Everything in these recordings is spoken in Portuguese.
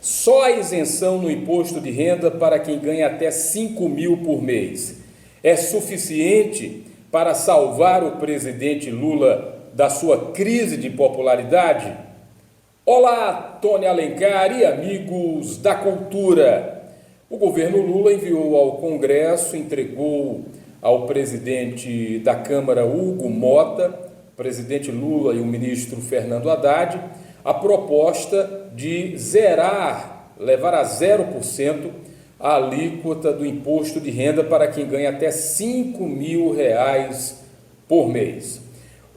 Só a isenção no imposto de renda para quem ganha até 5 mil por mês é suficiente para salvar o presidente Lula da sua crise de popularidade? Olá, Tony Alencar e amigos da cultura. O governo Lula enviou ao Congresso, entregou ao presidente da Câmara, Hugo Mota, presidente Lula e o ministro Fernando Haddad, a proposta de levar a 0% a alíquota do imposto de renda para quem ganha até 5 mil reais por mês.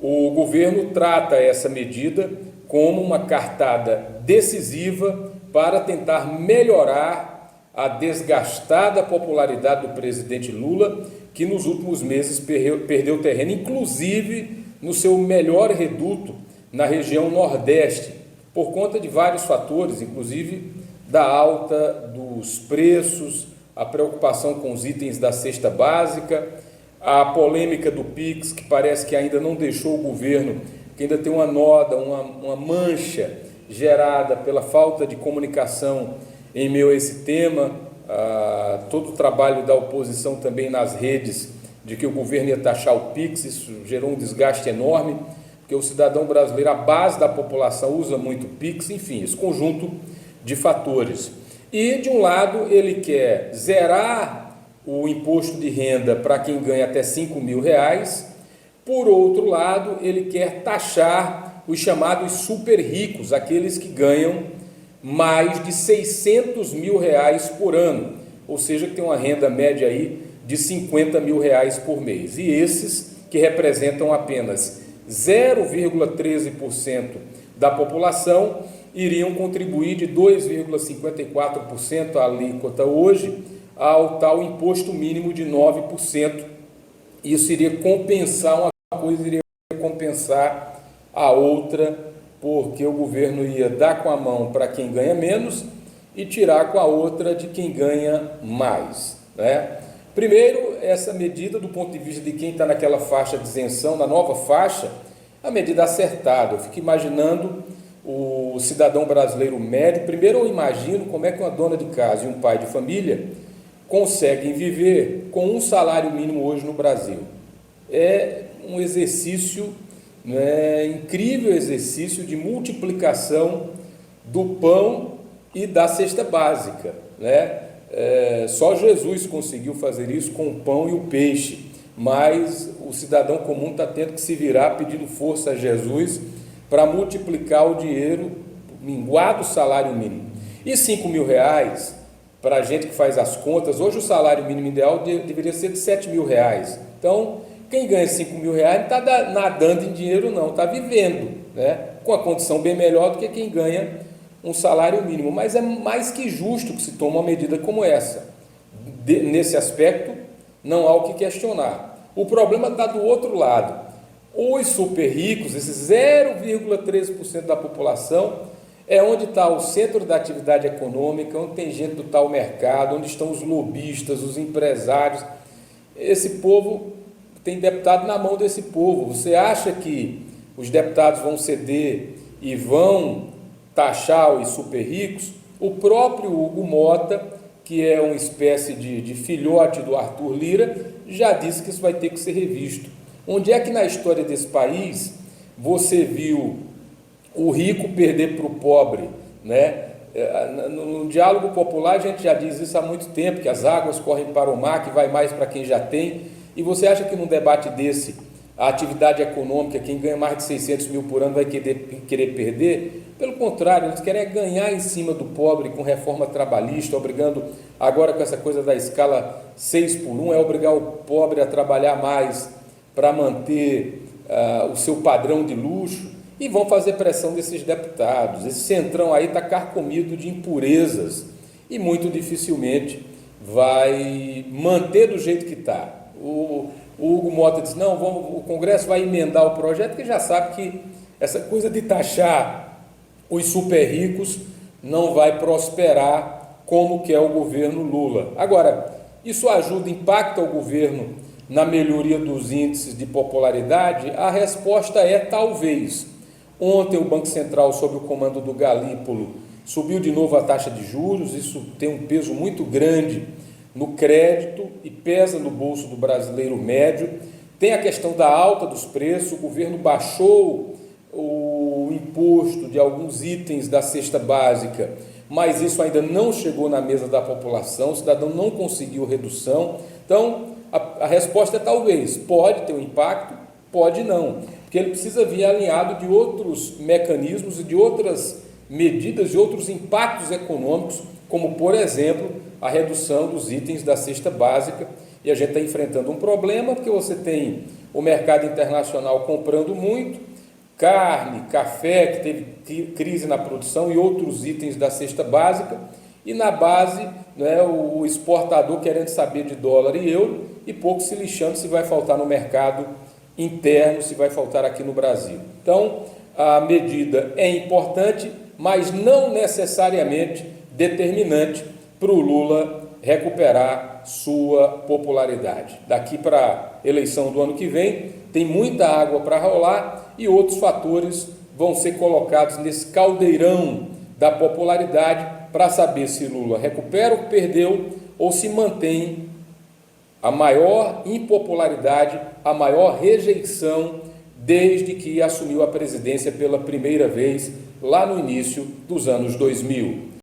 O governo trata essa medida como uma cartada decisiva para tentar melhorar a desgastada popularidade do presidente Lula, que nos últimos meses perdeu terreno, inclusive no seu melhor reduto na região Nordeste, por conta de vários fatores, inclusive da alta dos preços, a preocupação com os itens da cesta básica, a polêmica do PIX, que parece que ainda não deixou o governo, que ainda tem uma noda, uma mancha gerada pela falta de comunicação em meio a esse tema, todo o trabalho da oposição também nas redes de que o governo ia taxar o PIX, isso gerou um desgaste enorme, porque o cidadão brasileiro, a base da população usa muito o PIX, enfim, esse conjunto de fatores. E, de um lado, ele quer zerar o imposto de renda para quem ganha até 5 mil reais, por outro lado, ele quer taxar os chamados super ricos, aqueles que ganham mais de 600 mil reais por ano, ou seja, que tem uma renda média aí de 50 mil reais por mês. E esses que representam apenas 0,13% da população iriam contribuir de 2,54% a alíquota hoje ao tal imposto mínimo de 9%. Isso iria compensar uma coisa, iria compensar a outra, porque o governo ia dar com a mão para quem ganha menos e tirar com a outra de quem ganha mais, né? Primeiro, essa medida, do ponto de vista de quem está naquela faixa de isenção, na nova faixa, a medida acertada. Eu fico imaginando o cidadão brasileiro médio. Primeiro, eu imagino como é que uma dona de casa e um pai de família conseguem viver com um salário mínimo hoje no Brasil. É um exercício, né, incrível exercício de multiplicação do pão e da cesta básica, né? Só Jesus conseguiu fazer isso com o pão e o peixe, mas o cidadão comum está tendo que se virar pedindo força a Jesus para multiplicar o dinheiro, minguar do salário mínimo. E 5 mil reais, para a gente que faz as contas, hoje o salário mínimo ideal deveria ser de 7 mil reais. Então, quem ganha 5 mil reais não está nadando em dinheiro não, está vivendo, né, com a condição bem melhor do que quem ganha um salário mínimo. Mas é mais que justo que se tome uma medida como essa. Nesse aspecto, não há o que questionar. O problema está do outro lado. Os super ricos, esses 0,13% da população, é onde está o centro da atividade econômica, onde tem gente do tal mercado, onde estão os lobistas, os empresários. Esse povo tem deputado na mão desse povo. Você acha que os deputados vão ceder e vão taxar os super ricos? O próprio Hugo Mota, que é uma espécie de filhote do Arthur Lira, já disse que isso vai ter que ser revisto. Onde é que na história desse país você viu o rico perder para o pobre, né? No diálogo popular a gente já diz isso há muito tempo, que as águas correm para o mar, que vai mais para quem já tem. E você acha que num debate desse, a atividade econômica, quem ganha mais de 600 mil por ano vai querer perder? Pelo contrário, eles querem ganhar em cima do pobre com reforma trabalhista, obrigando agora com essa coisa da escala 6x1, é obrigar o pobre a trabalhar mais para manter o seu padrão de luxo, e vão fazer pressão desses deputados. Esse centrão aí está carcomido de impurezas e muito dificilmente vai manter do jeito que está. O Hugo Mota disse, não, o Congresso vai emendar o projeto, que já sabe que essa coisa de taxar os super ricos não vai prosperar como quer o governo Lula. Agora, isso ajuda, impacta o governo na melhoria dos índices de popularidade? A resposta é talvez. Ontem o Banco Central, sob o comando do Galípolo, subiu de novo a taxa de juros, isso tem um peso muito grande no crédito e pesa no bolso do brasileiro médio. Tem a questão da alta dos preços, o governo baixou o imposto de alguns itens da cesta básica, mas isso ainda não chegou na mesa da população, o cidadão não conseguiu redução. Então, a resposta é talvez, pode ter um impacto, pode não, porque ele precisa vir alinhado de outros mecanismos e de outras medidas, de outros impactos econômicos, como, por exemplo, a redução dos itens da cesta básica. E a gente está enfrentando um problema, porque você tem o mercado internacional comprando muito, carne, café, que teve crise na produção, e outros itens da cesta básica, e na base, né, o exportador querendo saber de dólar e euro, e pouco se lixando se vai faltar no mercado interno, se vai faltar aqui no Brasil. Então, a medida é importante, mas não necessariamente determinante para o Lula recuperar sua popularidade. Daqui para a eleição do ano que vem, tem muita água para rolar e outros fatores vão ser colocados nesse caldeirão da popularidade para saber se Lula recupera o que perdeu ou se mantém a maior impopularidade, a maior rejeição desde que assumiu a presidência pela primeira vez lá no início dos anos 2000.